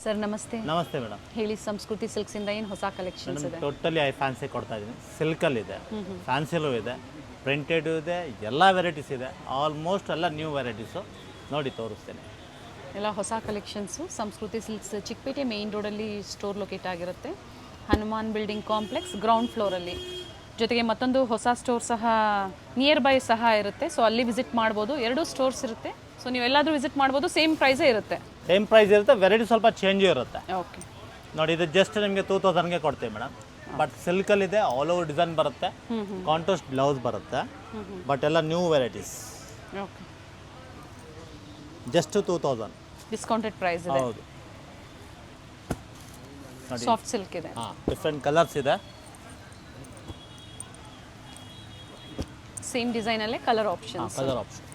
Sir ನಮಸ್ತೆ. ನಮಸ್ತೆ madam. ಹೇಳಿ, ಸಂಸ್ಕೃತಿ ಸಿಲ್ಕ್ಸ್ ಇಂದ ಏನು ಹೊಸ ಕಲೆಕ್ಷನ್ಸ್ ಇದೆ? ಟೋಟಲಿ ಫ್ಯಾನ್ಸಿ ಕೊಡ್ತಾ ಇದ್ದೀನಿ. ಸಿಲ್ಕಲ್ಲಿ ಇದೆ, ಫ್ಯಾನ್ಸಿಲೂ ಇದೆ, ಪ್ರಿಂಟೆಡು ಇದೆ, ಎಲ್ಲ ವೆರೈಟೀಸ್ ಇದೆ. ಆಲ್ಮೋಸ್ಟ್ ಎಲ್ಲ ನ್ಯೂ ವೆರೈಟೀಸು ನೋಡಿ ತೋರಿಸ್ತೇನೆ. ಎಲ್ಲ ಹೊಸ collections. Samskruti silks Chickpet main ರೋಡಲ್ಲಿ ಸ್ಟೋರ್ ಲೊಕೇಟ್ ಆಗಿರುತ್ತೆ. ಹನುಮಾನ್ ಬಿಲ್ಡಿಂಗ್ ಕಾಂಪ್ಲೆಕ್ಸ್ ಗ್ರೌಂಡ್ ಫ್ಲೋರಲ್ಲಿ. ಜೊತೆಗೆ ಮತ್ತೊಂದು ಹೊಸ ಸ್ಟೋರ್ ಸಹ ನಿಯರ್ ಬೈ ಸಹ ಇರುತ್ತೆ. ಸೊ ಅಲ್ಲಿ ವಿಸಿಟ್ ಮಾಡ್ಬೋದು. ಎರಡೂ ಸ್ಟೋರ್ಸ್ ಇರುತ್ತೆ. ಸೊ ನೀವು ಎಲ್ಲಾದರೂ ವಿಸಿಟ್ ಮಾಡ್ಬೋದು. ಸೇಮ್ ಪ್ರೈಸೇ ಇರುತ್ತೆ. ಸೇಮ್ ಪ್ರೈಸ್ ಇರುತ್ತೆ, ವೆರೈಟಿ ಸ್ವಲ್ಪ ಚೇಂಜು ಇರುತ್ತೆ. ಓಕೆ ನೋಡಿ, ಇದು ಜಸ್ಟ್ ನಿಮಗೆ 2000ಗೆ ಕೊಡ್ತೀವಿ ಮೇಡಮ್. ಬಟ್ ಸಿಲ್ಕಲ್ಲಿದೆ, ಆಲ್ ಓವರ್ ಡಿಸೈನ್ ಬರುತ್ತೆ, ಕಾಂಟ್ರಾಸ್ಟ್ ಬ್ಲೌಸ್ ಬರುತ್ತೆ. ಬಟ್ ಎಲ್ಲ new varieties. Okay, just 2000 discounted price ಇದೆ. ಹೌದು ನೋಡಿ, ಸಾಫ್ಟ್ ಸಿಲ್ಕ್ ಇದೆ. ಹಾಂ, ಡಿಫ್ರೆಂಟ್ ಕಲರ್ಸ್ ಇದೆ. ಸೇಮ್ ಡಿಸೈನಲ್ಲೇ colour options. Colour options.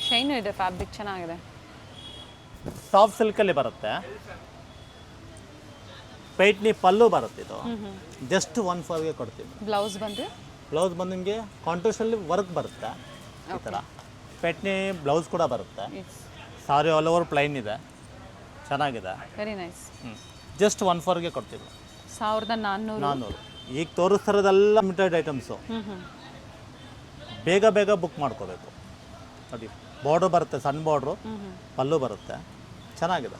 Shine ಇದೆ, ಫ್ಯಾಬ್ರಿಕ್ ಚೆನ್ನಾಗಿದೆ. ಸಾಫ್ಟ್ ಸಿಲ್ಕಲ್ಲಿ ಬರುತ್ತೆ. ಪೈಟ್ನಿ ಪಲ್ಲು ಬರುತ್ತೆ. ಇದು ಜಸ್ಟ್ 1/4ಗೆ ಕೊಡ್ತೀವಿ. ಬ್ಲೌಸ್ ಬಂದು ನಿಮಗೆ ಕಾಂಟ್ರಾಸ್ಟಲ್ಲಿ ವರ್ಕ್ ಬರುತ್ತೆ ಈ ಥರ. ಪೈಟ್ನಿ ಬ್ಲೌಸ್ ಕೂಡ ಬರುತ್ತೆ. ಸಾರಿ ಆಲ್ ಓವರ್ ಪ್ಲೈನ್ ಇದೆ, ಚೆನ್ನಾಗಿದೆ. Very nice. ಜಸ್ಟ್ 1/4ಗೆ ಕೊಡ್ತೀವಿ. 1400. ಈಗ ತೋರಿಸ್ತಿರೋದೆಲ್ಲ ಲಿಮಿಟೆಡ್ ಐಟಮ್ಸು. ಬೇಗ ಬೇಗ ಬುಕ್ ಮಾಡ್ಕೋಬೇಕು. ನೋಡಿ, ಬಾರ್ಡ್ರ್ ಬರುತ್ತೆ, ಸಣ್ಣ ಬಾರ್ಡ್ರು, ಪಲ್ಲು ಬರುತ್ತೆ, ಚೆನ್ನಾಗಿದೆ.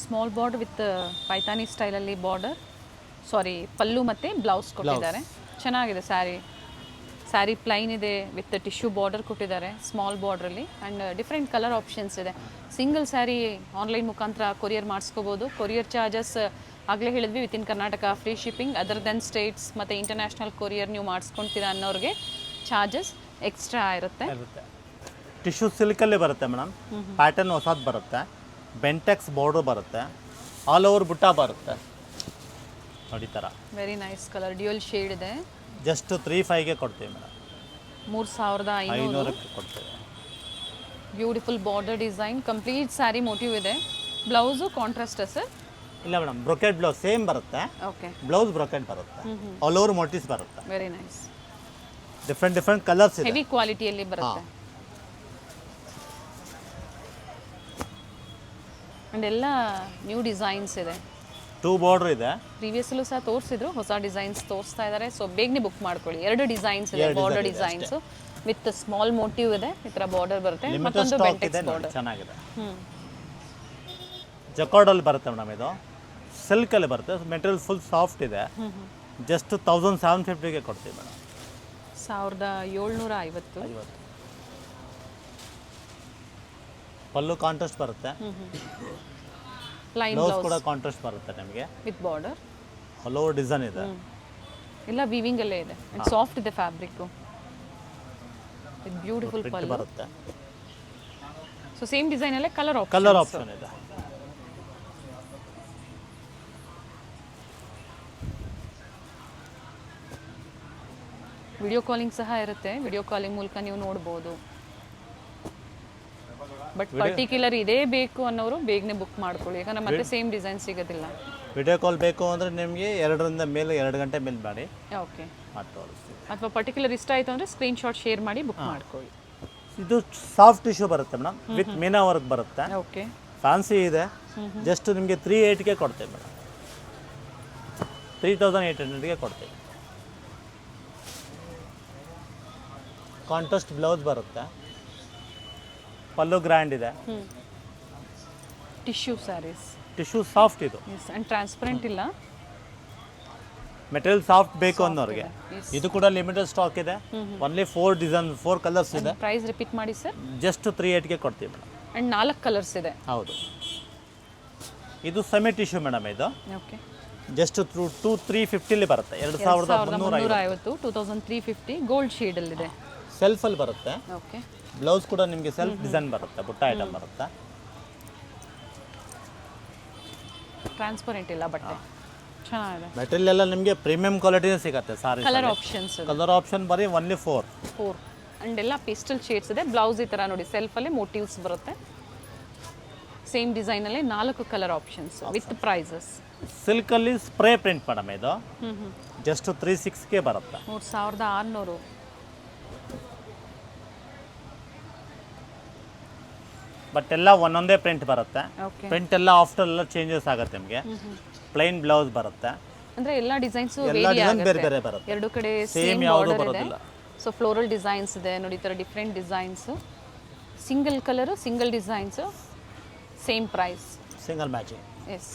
ಸ್ಮಾಲ್ ಬಾರ್ಡರ್ ವಿತ್ ಪೈತಾನಿ ಸ್ಟೈಲಲ್ಲಿ ಬಾರ್ಡರ್, ಪಲ್ಲು ಮತ್ತು ಬ್ಲೌಸ್ ಕೊಟ್ಟಿದ್ದಾರೆ. ಚೆನ್ನಾಗಿದೆ. ಸ್ಯಾರಿ ಪ್ಲೈನ್ ಇದೆ, ವಿತ್ ಟಿಶ್ಯೂ ಬಾರ್ಡರ್ ಕೊಟ್ಟಿದ್ದಾರೆ ಸ್ಮಾಲ್ ಬಾರ್ಡ್ರಲ್ಲಿ. ಆ್ಯಂಡ್ ಡಿಫ್ರೆಂಟ್ ಕಲರ್ ಆಪ್ಷನ್ಸ್ ಇದೆ. ಸಿಂಗಲ್ ಸ್ಯಾರಿ ಆನ್ಲೈನ್ ಮುಖಾಂತರ ಕೊರಿಯರ್ ಮಾಡಿಸ್ಕೋಬೋದು. ಕೊರಿಯರ್ ಚಾರ್ಜಸ್ ಆಗಲೇ ಹೇಳಿದ್ವಿ, within Karnataka free shipping. Other than states ಮತ್ತು ಇಂಟರ್ನ್ಯಾಷನಲ್ ಕೊರಿಯರ್ ನೀವು ಮಾಡಿಸ್ಕೊಳ್ತೀರಾ ಅನ್ನೋರಿಗೆ ಚಾರ್ಜಸ್ ಎಕ್ಸ್ಟ್ರಾ ಇರುತ್ತೆ. ಟಿಶ್ಯೂ ಸಿಲ್ಕಲ್ಲಿ ಬರುತ್ತೆ ಮೇಡಮ್. ಪ್ಯಾಟರ್ನ್ ಹೊಸದು ಬರುತ್ತೆ, ಬೆಂಟೆಕ್ಸ್ ಬಾರ್ಡರ್ ಬರುತ್ತೆ, ಆಲ್ ಓವರ್ ಬುಟ್ಟ ಬರುತ್ತೆ ನೋಡಿ ಥರ. Very nice colour, dual shade ಇದೆ. ಜಸ್ಟ್ 3,500ಗೆ ಕೊಡ್ತೀವಿ ಮೇಡಮ್. 3500 ಕೊಡ್ತೀವಿ. Beautiful border design, complete sari motif ಇದೆ. Blouse contrast sir? ಇಲ್ಲ ಮೇಡಮ್, ಬ್ರೊಕೆಟ್ ಬ್ಲೌಸ್ ಸೇಮ್ ಬರುತ್ತೆ. ಓಕೆ, ಬ್ಲೌಸ್ ಬ್ರೊಕೆಟ್ ಬರುತ್ತೆ, ಆಲ್ ಓವರ್ ಮೋಟಿವ್ಸ್ ಬರುತ್ತೆ. Very nice. ಡಿಫ್ರೆಂಟ್ ಕಲರ್ಸ್ ಇದೆ. ಹೆವಿ ಕ್ವಾಲಿಟಿಯಲ್ಲಿ ಬರುತ್ತೆ. ಅಂಡ್ ಎಲ್ಲ ನ್ಯೂ ಡಿಸೈನ್ಸ್ ಇದೆ. 2 ಬಾರ್ಡರ್ ಇದೆ. ಪ್ರೀವಿಯಸ್ಸಲ್ಲೂ ಸಹ ತೋರಿಸಿದ್ರು, ಹೊಸ ಡಿಸೈನ್ಸ್ ತೋರಿಸ್ತಾ ಇದ್ದಾರೆ. ಸೊ ಬೇಗನೆ ಬುಕ್ ಮಾಡ್ಕೊಳ್ಳಿ. 2 ಡಿಸೈನ್ಸ್ ಇದೆ, border designs with small motive ಇದೆ. ಈ ಥರ ಬಾರ್ಡರ್ ಬರುತ್ತೆ, ಮತ್ತೊಂದು ಬೆಂಟೆಕ್ಸ್ ಬಾರ್ಡರ್. ಚೆನ್ನಾಗಿದೆ. ಜಕಾರ್ಡಲ್ಲಿ ಬರುತ್ತೆ ಮೇಡಮ್. ಇದು ಸಿಲ್ಕಲ್ಲಿ ಬರುತ್ತೆ, ಮೆಟೀರಿಯಲ್ ಫುಲ್ ಸಾಫ್ಟ್ ಇದೆ. ಜಸ್ಟ್ 1750ಗೆ ಕೊಡ್ತೀವಿ ಮೇಡಮ್. 1750. ಪಲ್ಲು ಕಾಂಟ್ರಾಸ್ಟ್ ಬರುತ್ತೆ, ಪ್ಲೈನ್ ಬ್ಲೌಸ್ ಕೂಡ ಕಾಂಟ್ರಾಸ್ಟ್ ಬರುತ್ತೆ ನಿಮಗೆ, with border. All over design ಇದೆ. ಎಲ್ಲ ವೀವಿಂಗ್ ಅಲ್ಲೇ ಇದೆ. ಅಂಡ್ ಸಾಫ್ಟ್ ಇದೆ ಫ್ಯಾಬ್ರಿಕ್, ವಿತ್ ಬ್ಯೂಟಿಫುಲ್ ಪಲ್ಲು ಬರುತ್ತೆ. ಸೊ ಸೇಮ್ ಡಿಸೈನ್ ಅಲ್ಲೇ ಕಲರ್ ಆಪ್ಷನ್ ಇದೆ. ವಿಡಿಯೋ ಕಾಲಿಂಗ್ ಸಹ ಇರುತ್ತೆ. ವಿಡಿಯೋ ಕಾಲಿಂಗ್ ಮೂಲಕ ನೀವು ನೋಡ್ಬೋದು. ಬಟ್ ಪರ್ಟಿಕ್ಯುಲರ್ ಇದೇ ಬೇಕು ಅನ್ನೋರು ಬೇಗನೆ ಬುಕ್ ಮಾಡ್ಕೊಳ್ಳಿ, ಯಾಕಂದ್ರೆ ಮತ್ತೆ ಸೇಮ್ ಡಿಸೈನ್ ಸಿಗೋದಿಲ್ಲ. ವಿಡಿಯೋ ಕಾಲ್ ಬೇಕು ಅಂದರೆ ನಿಮಗೆ 2 ಗಂಟೆ ಮೇಲೆ ಮಾಡಿ. ಓಕೆ, ತೋರಿಸ್ತೀವಿ. ಅಥವಾ ಪರ್ಟಿಕ್ಯುಲರ್ ಇಷ್ಟ ಆಯಿತು ಅಂದರೆ ಸ್ಕ್ರೀನ್ಶಾಟ್ ಶೇರ್ ಮಾಡಿ ಬುಕ್ ಮಾಡ್ಕೊಳ್ಳಿ. ಇದು ಸಾಫ್ಟ್ ಟಿಶ್ಯೂ ಬರುತ್ತೆ ಮೇಡಮ್, ವಿತ್ ಮೀನಾ ವರ್ಕ್ ಬರುತ್ತೆ. ಓಕೆ, ಫ್ಯಾನ್ಸಿ ಇದೆ. ಜಸ್ಟ್ ನಿಮಗೆ 3,800ಗೆ ಕೊಡ್ತೇವೆ ಮೇಡಮ್. 3,800ಗೆ ಕೊಡ್ತೇವೆ. ಕಾಂಟ್ರಾಸ್ಟ್ ಬ್ಲೌಸ್ ಬರುತ್ತೆ, ಪಲ್ಲು ಗ್ರ್ಯಾಂಡ್ ಇದೆ. ಟಿಶ್ಯೂ ಸ್ಯಾರೀಸ್, ಟಿಶ್ಯೂ ಸಾಫ್ಟ್ ಇದು. ಅಂಡ್ ಟ್ರಾನ್ಸ್ಪರೆಂಟ್ ಇಲ್ಲ, ಮೆಟೀರಿಯಲ್ ಸಾಫ್ಟ್ ಬೇಕು ಅನ್ನೋರಿಗೆ. ಇದು ಕೂಡ ಲಿಮಿಟೆಡ್ ಸ್ಟಾಕ್ ಇದೆ. ಓನ್ಲಿ 4 ಕಲರ್ಸ್ ಇದೆ. ಪ್ರೈಸ್ ರಿಪೀಟ್ ಮಾಡಿ ಸರ್. ಜಸ್ಟ್ 3,800ಗೆ ಕೊಡ್ತೀವಿ ಮೇಡಮ್. ಅಂಡ್ 4 ಕಲರ್ಸ್ ಇದೆ. ಹೌದು. ಇದು ಸೆಮಿ ಟಿಶ್ಯೂ ಮೇಡಮ್. ಇದು ಓಕೆ, ಜಸ್ಟ್ 350 ಬರುತ್ತೆ. 2350. 2350 ಗೋಲ್ಡ್ ಶೇಡ್ ಅಲ್ಲಿ ಇದೆ. ಸೆಲ್ಫಲ್ಲಿ ಬರುತ್ತೆ. ಓಕೆ, ಬ್ಲೌಸ್ ಕೂಡ ನಿಮಗೆ ಸೆಲ್ಫ್ ಡಿಸೈನ್ ಬರುತ್ತೆ, ಬುಟ್ಟ ಐಟಮ್ ಬರುತ್ತೆ. ಟ್ರಾನ್ಸ್ಪರೆಂಟ್ ಇಲ್ಲ ಬಟ್ಟೆ, ಚೆನ್ನಾಗಿದೆ. ಮೆಟೀರಿಯಲ್ ಎಲ್ಲ ನಿಮಗೆ ಪ್ರೀಮಿಯಂ ಕ್ವಾಲಿಟಿನೇ ಸಿಗುತ್ತೆ. Sari colour options, colour option ಬರೀ ಓನ್ಲಿ 4 ಅಂಡ್ ಎಲ್ಲ ಪೇಸ್ಟಲ್ ಶೇಡ್ಸ್ ಇದೆ. ಬ್ಲೌಸ್ ಈ ಥರ ನೋಡಿ, ಸೆಲ್ಫಲ್ಲೇ ಮೋಟಿವ್ಸ್ ಬರುತ್ತೆ. ಸೇಮ್ ಡಿಸೈನಲ್ಲೇ 4 ಕಲರ್ ಆಪ್ಷನ್ಸ್ ವಿತ್ ಪ್ರೈಸಸ್. ಸಿಲ್ಕಲ್ಲಿ ಸ್ಪ್ರೇ ಪ್ರಿಂಟ್ ಮೇಡಮ್. ಇದು ಜಸ್ಟ್ 3,600ಗೆ ಬರುತ್ತೆ. 3600. ಬಟ್ ಎಲ್ಲ ಒಂದೊಂದೇ ಪ್ರಿಂಟ್ ಬರುತ್ತೆ. ಓಕೆ. ಪ್ರಿಂಟ್ ಎಲ್ಲ ಆಫ್ಟರ್ ಎಲ್ಲ ಚೇಂಜಸ್ ಆಗುತ್ತೆ ನಿಮಗೆ. ಪ್ಲೈನ್ ಬ್ಲೌಸ್ ಬರುತ್ತೆ. ಅಂದರೆ ಎಲ್ಲ ಡಿಸೈನ್ಸು ಎಲ್ಲ ವೇರಿ ಡಿಸೈನ್ ಬೇರೆ ಆಗುತ್ತೆ, ಬೇರೆ ಬರುತ್ತೆ. ಎರಡು ಕಡೆ ಸೇಮ್ ಸೇಮ್ ಯಾವುದು ಬಾರ್ಡರ್ ಇದೆ. ಬರೋದಿಲ್ಲ. ಸೊ ಫ್ಲೋರಲ್ ಡಿಸೈನ್ಸ್ ಇದೆ ನೋಡಿ, ಈ ಥರ different designs, single colour single designs, same price. Single matching. Yes,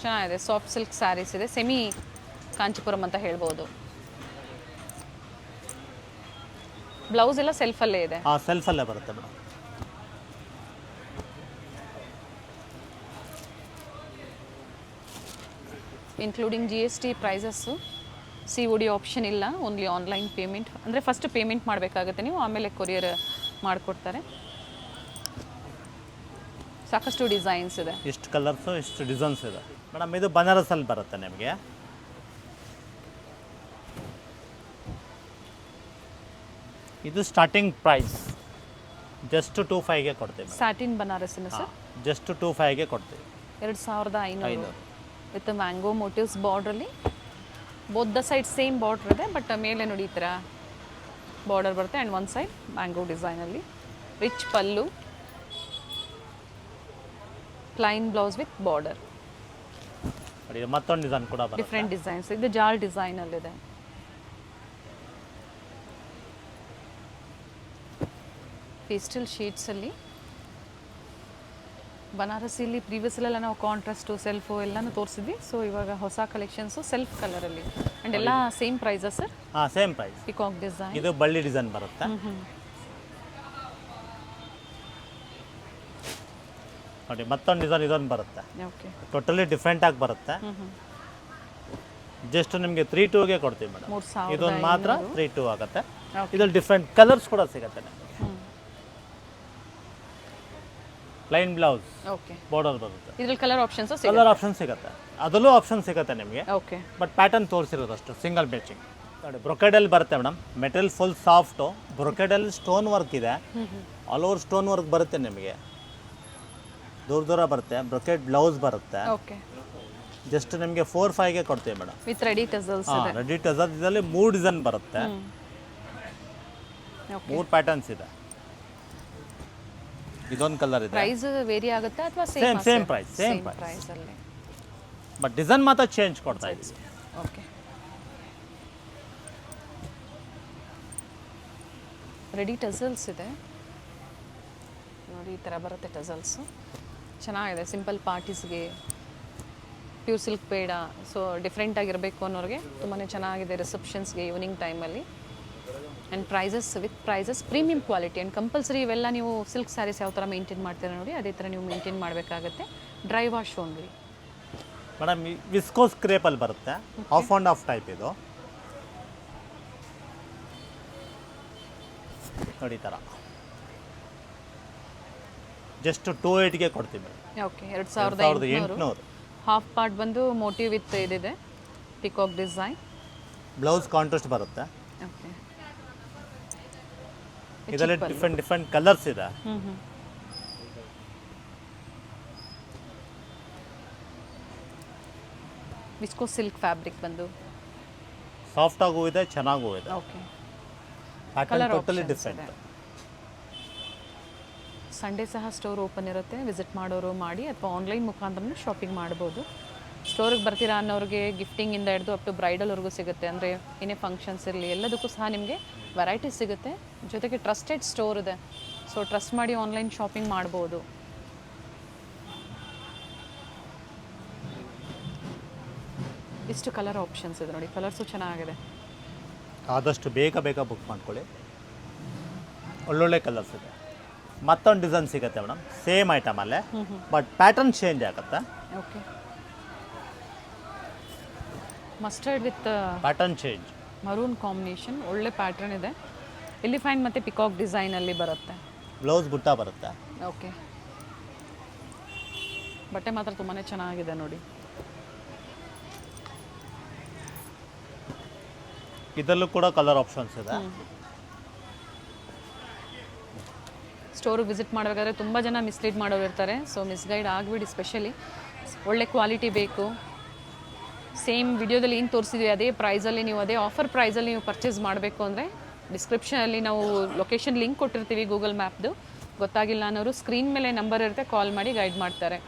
ಚೆನ್ನಾಗಿದೆ. ಸಾಫ್ಟ್ ಸಿಲ್ಕ್ ಸ್ಯಾರೀಸ್ ಇದೆ, ಸೆಮಿ ಕಾಂಚಿಪುರಂ ಅಂತ ಹೇಳ್ಬೋದು. ಬ್ಲೌಸ್ ಎಲ್ಲ ಸೆಲ್ಫಲ್ಲೇ ಇದೆ. ಹಾಂ, ಸೆಲ್ಫಲ್ಲೇ ಬರುತ್ತೆ madam. Including GST prices. COD option ಇಲ್ಲ, ಓನ್ಲಿ ಆನ್ಲೈನ್ ಪೇಮೆಂಟ್. ಅಂದರೆ ಫಸ್ಟ್ ಪೇಮೆಂಟ್ ಮಾಡಬೇಕಾಗುತ್ತೆ ನೀವು, ಆಮೇಲೆ ಕೊರಿಯರ್ ಮಾಡಿಕೊಡ್ತಾರೆ. ಸಾಕಷ್ಟು ಡಿಸೈನ್ಸ್ ಇದೆ. ಇಷ್ಟು ಕಲರ್ಸು, ಇಷ್ಟು ಡಿಸೈನ್ಸ್ ಇದೆ ಮೇಡಮ್. ಇದು ಬನಾರಸಲ್ಲಿ ಬರುತ್ತೆ ನಿಮಗೆ. ಇದು ಸ್ಟಾರ್ಟಿಂಗ್ ಪ್ರೈಸ್ ಜಸ್ಟ್ 2500 ಕೊಡ್ತೀವಿ. ಸ್ಯಾಟಿನ್ ಬನಾರಸಿನ ಸರ್ ಜಸ್ಟ್ 2500 ಕೊಡ್ತೀವಿ. 2500 ವಿತ್ ಮ್ಯಾಂಗೋ ಮೋಟಿವ್ಸ್ ಬಾರ್ಡ್ರಲ್ಲಿ. Both the side same border ಇದೆ, ಬಟ್ ಮೇಲೆ ನೋಡಿ ಈ ಥರ ಬಾರ್ಡರ್ ಬರುತ್ತೆ. ಆ್ಯಂಡ್ ಒನ್ ಸೈಡ್ ಮ್ಯಾಂಗೋ ಡಿಸೈನಲ್ಲಿ. Rich pallu, plain blouse with border. ನೋಡಿ, ಮತ್ತೊಂದು ಡಿಸೈನ್ ಕೂಡ ಬರುತ್ತೆ. Different designs. ಇದು ಜಾಲ್ ಡಿಸೈನಲ್ಲಿದೆ. ಪೇಸ್ಟಲ್ ಶೇಡ್ಸಲ್ಲಿ ಬನಾರಸಿಲಿ ಪ್ರೀವಿಯಸ್ಲೆಲ್ಲ ನಾವು ಕಾಂಟ್ರಾಸ್ಟು ಸೆಲ್ಫು ಎಲ್ಲನೂ ತೋರಿಸಿದ್ವಿ. ಸೊ ಇವಾಗ ಹೊಸ ಕಲೆಕ್ಷನ್ಸು ಸೆಲ್ಫ್ ಕಲರಲ್ಲಿ. ಆ್ಯಂಡ್ ಎಲ್ಲ ಸೇಮ್ ಪ್ರೈಸಾ ಸರ್? ಹಾಂ, ಸೇಮ್ ಪ್ರೈಸ್. Peacock design. ಇದು ಬಳ್ಳಿ ಡಿಸೈನ್ ಬರುತ್ತೆ. ನೋಡಿ, ಮತ್ತೊಂದು ಡಿಸೈನ್ ಇದೊಂದು ಬರುತ್ತೆ. ಓಕೆ. ಟೋಟಲಿ ಡಿಫ್ರೆಂಟ್ ಆಗಿ ಬರುತ್ತೆ. ಜಸ್ಟ್ ನಿಮಗೆ 3,200ಗೆ ಕೊಡ್ತೀವಿ ಮೇಡಮ್. 3,500 ಇದೊಂದು ಮಾತ್ರ 3,200 ಆಗುತ್ತೆ. ಇದ್ರಲ್ಲಿ ಡಿಫ್ರೆಂಟ್ ಕಲರ್ಸ್ ಕೂಡ ಸಿಗುತ್ತೆ ನಿಮಗೆ. Plain blouse, okay. ಬಾರ್ಡರ್ ಬರುತ್ತೆ. ಇದ್ರಲ್ಲಿ ಕಲರ್ ಆಪ್ಷನ್ಸು ಕಲರ್ ಆಪ್ಷನ್ ಸಿಗುತ್ತೆ, ಅದರಲ್ಲೂ ಆಪ್ಷನ್ ಸಿಗುತ್ತೆ ನಿಮಗೆ. ಓಕೆ. ಬಟ್ ಪ್ಯಾಟರ್ನ್ ತೋರಿಸಿರೋದು ಅಷ್ಟು ಸಿಂಗಲ್ ಮ್ಯಾಚಿಂಗ್. ನೋಡಿ, ಬ್ರೊಕೆಡಲ್ಲಿ ಬರುತ್ತೆ ಮೇಡಮ್. Material full soft. ಬ್ರೊಕೆಡಲ್ಲಿ ಸ್ಟೋನ್ ವರ್ಕ್ ಇದೆ, ಆಲ್ ಓವರ್ ಸ್ಟೋನ್ ವರ್ಕ್ ಬರುತ್ತೆ ನಿಮಗೆ. ದೂರ ದೂರ ಬರುತ್ತೆ. ಬ್ರೊಕೆಡ್ ಬ್ಲೌಸ್ ಬರುತ್ತೆ. ಓಕೆ. ಜಸ್ಟ್ ನಿಮಗೆ 4,500ಗೆ ಕೊಡ್ತೀವಿ ಮೇಡಮ್. ವಿತ್ ರೆಡಿ ಟಸಲ್ಸ್ ಹಾಂ, ಇದೆ. Ready tassel. ಇದರಲ್ಲಿ 3 ಡಿಸೈನ್ ಬರುತ್ತೆ, ಓಕೆ. 3 ಪ್ಯಾಟರ್ನ್ಸ್ ಇದೆ. ಇದೊಂದು ಕಲರ್ ಇದೆ. ಪ್ರೈಸ್ ವೇರಿ ಆಗುತ್ತೆ ಅಥವಾ ಸೇಮ್ ಪ್ರೈಸ್, ಸೇಮ್ ಪ್ರೈಸ್ ಅಲ್ಲಿ? ಬಟ್ ಡಿಸೈನ್ ಮಾತ್ರ ಚೇಂಜ್ ಕೊಡ್ತಾ ಇದ್ದೀವಿ. ಓಕೆ. ರೆಡಿ ಟಸಲ್ಸ್ ಇದೆ ನೋಡಿ, ಈ ಥರ ಬರುತ್ತೆ ಟಸಲ್ಸು. ಚೆನ್ನಾಗಿದೆ. ಸಿಂಪಲ್ ಪಾರ್ಟೀಸ್ಗೆ, ಪ್ಯೂರ್ ಸಿಲ್ಕ್ ಬೇಡ, ಸೊ ಡಿಫ್ರೆಂಟ್ ಆಗಿರಬೇಕು ಅನ್ನೋರಿಗೆ ತುಂಬಾ ಚೆನ್ನಾಗಿದೆ. ರಿಸೆಪ್ಷನ್ಸ್ಗೆ, ಈವ್ನಿಂಗ್ ಟೈಮಲ್ಲಿ. And prices with prices premium quality. And compulsory ಇವೆಲ್ಲ ನೀವು ಸಿಲ್ಕ್ ಸ್ಯಾರೀಸ್ ಯಾವ ಥರ ಮೇಂಟೈನ್ ಮಾಡ್ತೀರಾ ನೋಡಿ, ಅದೇ ಥರ ನೀವು ಮೇಂಟೈನ್ ಮಾಡಬೇಕಾಗತ್ತೆ. Dry wash only madam. Viscose ಕ್ರೇಪಲ್ಲಿ ಬರುತ್ತೆ, ಆಫ್ ಆ್ಯಂಡ್ ಆಫ್ ಟೈಪ್. ಇದು ನೋಡಿ, ಈ ಥರ ಜಸ್ಟ್ 2,800ಗೆ ಕೊಡ್ತೀವಿ. ಓಕೆ. 2,800. 2,800. ಹಾಫ್ ಪಾರ್ಟ್ ಬಂದು ಮೋಟಿವ್ ವಿತ್ ಇದಿದೆ, ಪಿಕಾಕ್ ಡಿಸೈನ್. ಬ್ಲೌಸ್ ಕಾಂಟ್ರಾಸ್ಟ್ ಬರುತ್ತೆ. ಓಕೆ. ಇದರಲ್ಲಿ ಡಿಫ್ರೆಂಟ್ ಕಲರ್ಸ್ ಇದೆ. ವಿಸ್ಕೋ ಸಿಲ್ಕ್ ಫ್ಯಾಬ್ರಿಕ್ ಬಂದು ಸಾಫ್ಟ್ ಆಗೂ ಇದೆ, ಚೆನ್ನಾಗೂ ಇದೆ. Okay. Pattern totally different. Sunday ಸಹ ಸ್ಟೋರ್ ಓಪನ್ ಇರುತ್ತೆ, ವಿಸಿಟ್ ಮಾಡೋರು ಮಾಡಿ, ಅಥವಾ ಆನ್ಲೈನ್ ಮುಖಾಂತರನೂ ಶಾಪಿಂಗ್ ಮಾಡ್ಬೋದು. ಸ್ಟೋರಿಗೆ ಬರ್ತೀರಾ ಅನ್ನೋರಿಗೆ ಗಿಫ್ಟಿಂಗಿಂದ ಹಿಡಿದು ಅಪ್ ಟು ಬ್ರೈಡಲ್ವರೆಗೂ ಸಿಗುತ್ತೆ. ಅಂದರೆ ಏನೇ ಫಂಕ್ಷನ್ಸ್ ಇರಲಿ ಎಲ್ಲದಕ್ಕೂ ಸಹ ನಿಮಗೆ ವೆರೈಟೀಸ್ ಸಿಗುತ್ತೆ. ಜೊತೆಗೆ ಟ್ರಸ್ಟೆಡ್ ಸ್ಟೋರ್ ಇದೆ, ಸೊ ಟ್ರಸ್ಟ್ ಮಾಡಿ ಆನ್ಲೈನ್ ಶಾಪಿಂಗ್ ಮಾಡ್ಬೋದು. ಇಷ್ಟು ಕಲರ್ ಆಪ್ಷನ್ಸ್ ಇದೆ ನೋಡಿ, ಕಲರ್ಸು ಚೆನ್ನಾಗಿದೆ. ಆದಷ್ಟು ಬೇಗ ಬುಕ್ ಮಾಡ್ಕೊಳ್ಳಿ, ಒಳ್ಳೊಳ್ಳೆ ಕಲರ್ಸ್ ಇದೆ. ಮತ್ತೊಂದು ಡಿಸೈನ್ ಸಿಗುತ್ತೆ ಮೇಡಮ್, ಸೇಮ್ ಐಟಮಲ್ಲೇ, ಬಟ್ ಪ್ಯಾಟರ್ನ್ ಚೇಂಜ್ ಆಗುತ್ತೆ. Okay. Mustard with pattern change, maroon combination, ಒಳ್ಳೆ ಪ್ಯಾಟರ್ನ್ ಇದೆ. ಎಲಿಫೈನ್ ಮತ್ತು ಪಿಕಾಕ್ ಡಿಸೈನಲ್ಲಿ ಬರುತ್ತೆ. ಬ್ಲೌಸ್ ಬುಟ್ಟ ಬರುತ್ತೆ. ಓಕೆ. ಬಟ್ಟೆ ಮಾತ್ರ ತುಂಬಾ ಚೆನ್ನಾಗಿದೆ ನೋಡಿ. ಇದರಲ್ಲೂ ಕೂಡ ಕಲರ್ ಆಪ್ಷನ್ಸ್ ಇದೆ. ಸ್ಟೋರಿಗೆ ವಿಸಿಟ್ ಮಾಡಬೇಕಾದ್ರೆ ತುಂಬ ಜನ ಮಿಸ್ಲೀಡ್ ಮಾಡೋರು ಇರ್ತಾರೆ, ಸೊ ಮಿಸ್ಗೈಡ್ ಆಗಿಬಿಡಿ. ಸ್ಪೆಷಲಿ ಒಳ್ಳೆ ಕ್ವಾಲಿಟಿ ಬೇಕು. ಸೇಮ್ ವಿಡಿಯೋದಲ್ಲಿ ಏನು ತೋರಿಸಿದ್ವಿ ಅದೇ ಪ್ರೈಸಲ್ಲಿ ನೀವು, ಅದೇ ಆಫರ್ ಪ್ರೈಸಲ್ಲಿ ನೀವು ಪರ್ಚೇಸ್ ಮಾಡಬೇಕು ಅಂದರೆ ಡಿಸ್ಕ್ರಿಪ್ಷನಲ್ಲಿ ನಾವು ಲೊಕೇಶನ್ ಲಿಂಕ್ ಕೊಟ್ಟಿರ್ತೀವಿ ಗೂಗಲ್ ಮ್ಯಾಪ್ದು, ಗೊತ್ತಾಗಿಲ್ಲ ಅನ್ನೋರು ಸ್ಕ್ರೀನ್ ಮೇಲೆ ನಂಬರ್ ಇರುತ್ತೆ, ಕಾಲ್ ಮಾಡಿ ಗೈಡ್ ಮಾಡ್ತಾರೆ.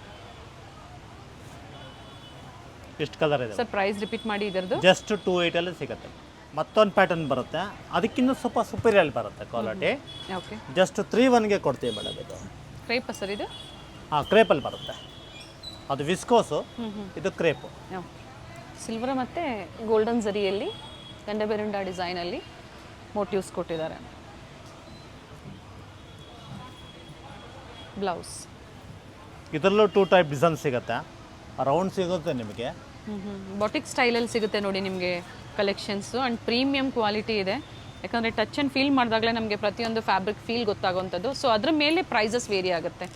ಇಷ್ಟು ಕಲರ್ ಇದೆ ಸರ್ ಪ್ರೈಸ್ ರಿಪೀಟ್ ಮಾಡಿ ಇದರದ್ದು. ಜಸ್ಟ್ 280 ಅಲ್ಲಿ ಸಿಗುತ್ತೆ. ಮತ್ತೊಂದು ಪ್ಯಾಟರ್ನ್ ಬರುತ್ತೆ, ಅದಕ್ಕಿಂತ ಸ್ವಲ್ಪ ಸುಪೀರಿಯರ್ ಬರುತ್ತೆ ಕ್ವಾಲಿಟಿ. ಓಕೆ, ಜಸ್ಟ್ 3-1ಗೆ ಕೊಡ್ತೀವಿ ಮೇಡಮ್ ಇದು. ಕ್ರೇಪ್ ಸರ್ ಇದು? ಹಾಂ, ಕ್ರೇಪಲ್ಲಿ ಬರುತ್ತೆ. ಅದು ವಿಸ್ಕೋಸು, ಇದು ಕ್ರೇಪು. ಓಕೆ, ಸಿಲ್ವರ್ ಮತ್ತು ಗೋಲ್ಡನ್ ಝರಿಯಲ್ಲಿ ಗಂಡಬೆರುಂಡ ಡಿಸೈನಲ್ಲಿ ಮೋಟಿವ್ಸ್ ಕೊಟ್ಟಿದ್ದಾರೆ. ಬ್ಲೌಸ್ ಇದರಲ್ಲೂ 2 ಟೈಪ್ ಡಿಸೈನ್ ಸಿಗುತ್ತೆ. ರೌಂಡ್ ಸಿಗುತ್ತೆ ನಿಮಗೆ. ಬಾಟಿಕ್ ಸ್ಟೈಲಲ್ಲಿ ಸಿಗುತ್ತೆ ನೋಡಿ ನಿಮಗೆ ಕಲೆಕ್ಷನ್ಸು. ಆ್ಯಂಡ್ ಪ್ರೀಮಿಯಂ ಕ್ವಾಲಿಟಿ ಇದೆ, ಯಾಕಂದರೆ ಟಚ್ ಆ್ಯಂಡ್ ಫೀಲ್ ಮಾಡಿದಾಗಲೇ ನಮಗೆ ಪ್ರತಿಯೊಂದು ಫ್ಯಾಬ್ರಿಕ್ ಫೀಲ್ ಗೊತ್ತಾಗೋವಂಥದ್ದು. ಸೊ ಅದ್ರ ಮೇಲೆ ಪ್ರೈಸಸ್ ವೇರಿ ಆಗುತ್ತೆ.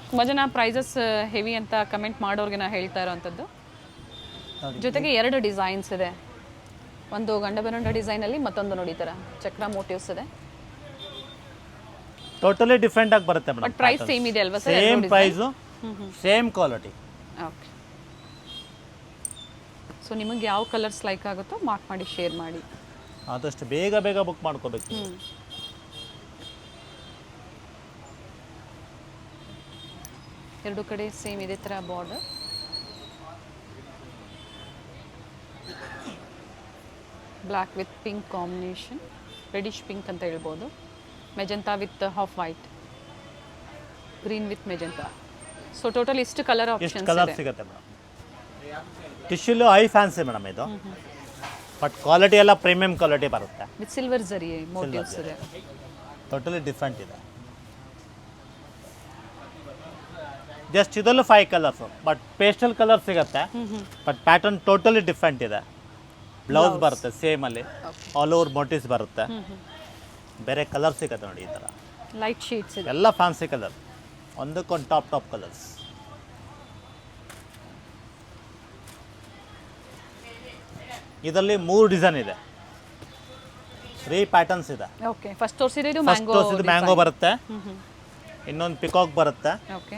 ತುಂಬ ಜನ ಪ್ರೈಸಸ್ ಹೆವಿ ಅಂತ ಕಮೆಂಟ್ ಮಾಡೋರಿಗೆ ನಾನು ಹೇಳ್ತಾ ಇರೋವಂಥದ್ದು. ಜೊತೆಗೆ 2 ಡಿಸೈನ್ಸ್ ಇದೆ, ಒಂದು ಗಂಡಬೆರುಂಡ ಡಿಸೈನಲ್ಲಿ, ಮತ್ತೊಂದು ನೋಡಿ ಈ ಥರ ಚಕ್ರ ಮೋಟಿವ್ಸ್ ಇದೆ. ಟೋಟಲಿ ಡಿಫ್ರೆಂಟ್ ಆಗಿ ಬರುತ್ತೆ ಮೇಡಮ್. ಬಟ್ ಪ್ರೈಸ್ ಸೇಮ್ ಇದೆ ಅಲ್ವಾ sir? Same price, same quality. Okay, so ನಿಮಗೆ ಯಾವ ಕಲರ್ಸ್ ಲೈಕ್ ಆಗುತ್ತೋ ಮಾರ್ಕ್ ಮಾಡಿ ಶೇರ್ ಮಾಡಿ. ಆದಷ್ಟು ಬೇಗ ಬೇಗ ಬುಕ್ ಮಾಡ್ಕೋಬೇಕು. ಎರಡು ಕಡೆ ಸೇಮ್ ಇದೇ ಥರ border. Black with pink combination, reddish pink ಅಂತ ಹೇಳ್ಬೋದು. Magenta with half white, green with magenta. So total ಇಷ್ಟು ಕಲರ್ ಎಷ್ಟು ಆಪ್ಷನ್ಸ್ ಕಲರ್ ಇದೆ. ಸಿಗುತ್ತೆ ಮೇಡಮ್. ಟಿಶ್ಯೂಲು ಹೈ ಫ್ಯಾನ್ಸಿ ಮೇಡಮ್ ಇದು, ಬಟ್ ಕ್ವಾಲಿಟಿ ಎಲ್ಲ ಪ್ರೀಮಿಯಂ ಕ್ವಾಲಿಟಿ ಬರುತ್ತೆ. ವಿತ್ ಸಿಲ್ವರ್ ಜರಿ ಮೋಟಿವ್ಸ್ ಇದೆ. ಟೋಟಲಿ ಡಿಫ್ರೆಂಟ್ ಇದೆ. ಜಸ್ಟ್ ಇದರಲ್ಲೂ 5 ಕಲರ್ಸು, ಬಟ್ ಪೇಸ್ಟಲ್ ಕಲರ್ ಸಿಗುತ್ತೆ. ಬಟ್ ಪ್ಯಾಟರ್ನ್ ಟೋಟಲಿ ಡಿಫ್ರೆಂಟ್ ಇದೆ. ಬ್ಲೌಸ್ ಬರುತ್ತೆ ಸೇಮಲ್ಲಿ, ಆಲ್ ಓವರ್ ಮೋಟಿವ್ಸ್ ಬರುತ್ತೆ. ಬೇರೆ ಕಲರ್ ಸಿಗುತ್ತೆ ನೋಡಿ ಈ ಥರ. ಲೈಟ್ ಶೇಡ್ಸ್ ಇದೆ. ಎಲ್ಲ ಫ್ಯಾನ್ಸಿ ಕಲರ್, ಒಂದಕ್ಕೊಂದು ಟಾಪ್ ಕಲರ್ಸ್. ಇದರಲ್ಲಿ 3 ಡಿಸೈನ್ ಇದೆ, 3 ಪ್ಯಾಟರ್ನ್ಸ್ ಇದೆ. ಓಕೆ, ಫಸ್ಟ್ ತೋರಿಸಿದ್ದು ಫಸ್ಟ್ ಮ್ಯಾಂಗೋ. ಮ್ಯಾಂಗೋ ಬರುತ್ತೆ, ಇನ್ನೊಂದು ಪಿಕಾಕ್ ಬರುತ್ತೆ. ಓಕೆ,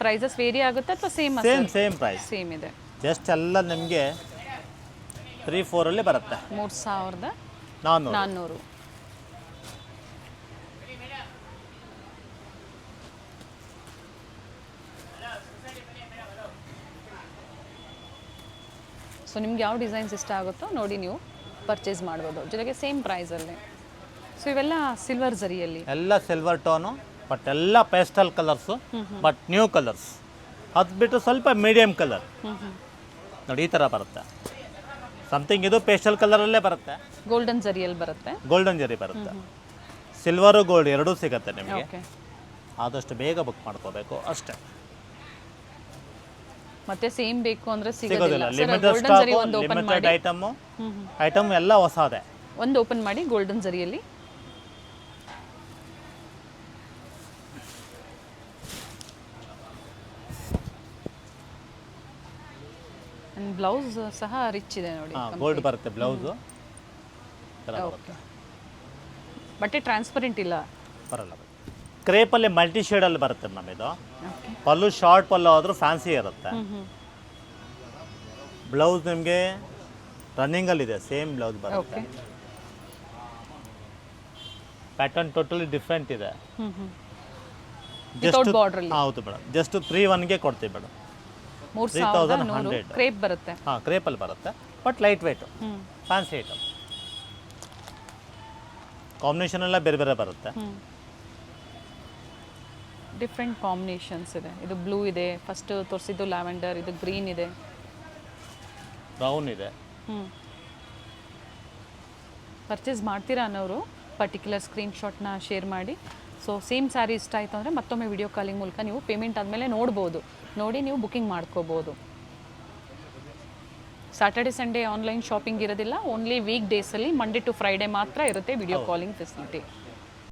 ಪ್ರೈಸಸ್ ವೇರಿ ಆಗುತ್ತೆ ಅಥವಾ ಸೇಮ್? ಸೇಮ್ ಪ್ರೈಸ್, ಸೇಮ್ ಇದೆ. ಜಸ್ಟ್ ಎಲ್ಲ ನಿಮಗೆ 3-4 ಅಲ್ಲಿ ಬರುತ್ತೆ. 3400. ಸೊ ನಿಮ್ಗೆ ಯಾವ ಡಿಸೈನ್ಸ್ ಇಷ್ಟ ಆಗುತ್ತೋ ನೋಡಿ ನೀವು ಪರ್ಚೇಸ್ ಮಾಡ್ಬೋದು, ಜೊತೆಗೆ ಸೇಮ್ ಪ್ರೈಸಲ್ಲೇ. ಸೊ ಇವೆಲ್ಲ ಸಿಲ್ವರ್ ಝರಿಯಲ್ಲಿ, ಎಲ್ಲ ಸಿಲ್ವರ್ ಟೋನು, ಬಟ್ ಎಲ್ಲ pastel colours, but new colours. ಅದು ಬಿಟ್ಟು ಸ್ವಲ್ಪ ಮೀಡಿಯಂ ಕಲರ್ ನೋಡಿ ಈ ಥರ ಬರುತ್ತೆ. ಸಮಥಿಂಗ್ ಇದು ಪೇಸ್ಟಲ್ ಕಲರಲ್ಲೇ ಬರುತ್ತೆ. ಗೋಲ್ಡನ್ ಝರಿಯಲ್ಲಿ ಬರುತ್ತೆ, ಗೋಲ್ಡನ್ ಜರಿ ಬರುತ್ತೆ. ಸಿಲ್ವರು ಗೋಲ್ಡ್ ಎರಡೂ ಸಿಗುತ್ತೆ ನಿಮಗೆ. ಓಕೆ, ಆದಷ್ಟು ಬೇಗ ಬುಕ್ ಮಾಡ್ಕೋಬೇಕು ಅಷ್ಟೇ. ಮತ್ತೆ ಸೇಮ್ ಬೇಕು ಅಂದರೆ ಸಿಗೋದಿಲ್ಲ. ಸಿಗೋದಿಲ್ಲ. ಲಿಮಿಟೆಡ್ ಗೋಲ್ಡನ್ ಝರಿ ಸ್ಟಾಕು, ಒಂದು ಓಪನ್ ಲಿಮಿಟೆಡ್ ಮಾಡಿ. ಐಟಮ್ ಎಲ್ಲ ಹೊಸದೇ. ಒಂದು ಓಪನ್ ಮಾಡಿ ಗೋಲ್ಡನ್ ಝರಿಯಲ್ಲಿ. ಬ್ಲೌಸ್ ಸಹ ರಿಚ್ ಇದೆ ನೋಡಿ. ಗೋಲ್ಡ್ ಬರುತ್ತೆ ಬ್ಲೌಸು. ಓಕೆ, ಬಟ್ಟೆ ಟ್ರಾನ್ಸ್ಪರೆಂಟ್ ಇಲ್ಲ, ಬರಲ್ಲ. ಕ್ರೇಪಲ್ಲಿ ಮಲ್ಟಿ ಶೇಡಲ್ಲಿ ಬರುತ್ತೆ ಮೇಡಮ್ ಇದು. ಓಕೆ, ಪಲ್ಲು ಶಾರ್ಟ್ ಪಲ್ಲು ಆದರೂ ಫ್ಯಾನ್ಸಿ ಇರುತ್ತೆ. ಬ್ಲೌಸ್ ನಿಮಗೆ ರನ್ನಿಂಗಲ್ಲಿದೆ, ಸೇಮ್ ಬ್ಲೌಸ್ ಬರುತ್ತೆ. ಓಕೆ, ಪ್ಯಾಟರ್ನ್ ಟೋಟಲಿ ಡಿಫ್ರೆಂಟ್ ಇದೆ. ವಿತೌಟ್ ಬಾರ್ಡ್ರಲ್ಲಿ. ಹೌದು ಮೇಡಮ್, ಜಸ್ಟ್ 3-1ಗೆ ಕೊಡ್ತೀವಿ ಮೇಡಮ್. 3100 ಕ್ರೇಪ್ ಬರುತ್ತೆ. ಹಾಂ, ಕ್ರೇಪಲ್ಲಿ ಬರುತ್ತೆ, but light weight, fancy item. Combination ಎಲ್ಲ ಬೇರೆ ಬೇರೆ ಬರುತ್ತೆ. ಡಿಫ್ರೆಂಟ್ ಕಾಂಬಿನೇಷನ್ಸ್ ಇದೆ. ಇದು ಬ್ಲೂ ಇದೆ, ಫಸ್ಟ್ ತೋರಿಸಿದ್ದು ಲ್ಯಾವೆಂಡರ್, ಇದು ಗ್ರೀನ್ ಇದೆ, ಬ್ರೌನ್ ಇದೆ. ಪರ್ಚೇಸ್ ಮಾಡ್ತೀರಾ ಅನ್ನೋರು ಪರ್ಟಿಕ್ಯುಲರ್ ಸ್ಕ್ರೀನ್ಶಾಟ್ನ ಶೇರ್ ಮಾಡಿ. ಸೊ ಸೇಮ್ ಸ್ಯಾರಿ ಇಷ್ಟ ಆಯಿತು ಅಂದರೆ ಮತ್ತೊಮ್ಮೆ ವಿಡಿಯೋ ಕಾಲಿಂಗ್ ಮೂಲಕ ನೀವು ಪೇಮೆಂಟ್ ಆದಮೇಲೆ ನೋಡ್ಬೋದು, ನೋಡಿ ನೀವು ಬುಕ್ಕಿಂಗ್ ಮಾಡ್ಕೋಬೋದು. ಸ್ಯಾಟರ್ಡೆ ಸಂಡೇ ಆನ್ಲೈನ್ ಶಾಪಿಂಗ್ ಇರೋದಿಲ್ಲ, ಓನ್ಲಿ ವೀಕ್ ಡೇಸಲ್ಲಿ ಮಂಡೇ ಟು ಫ್ರೈಡೇ ಮಾತ್ರ ಇರುತ್ತೆ ವಿಡಿಯೋ ಕಾಲಿಂಗ್ ಫೆಸಿಲಿಟಿ.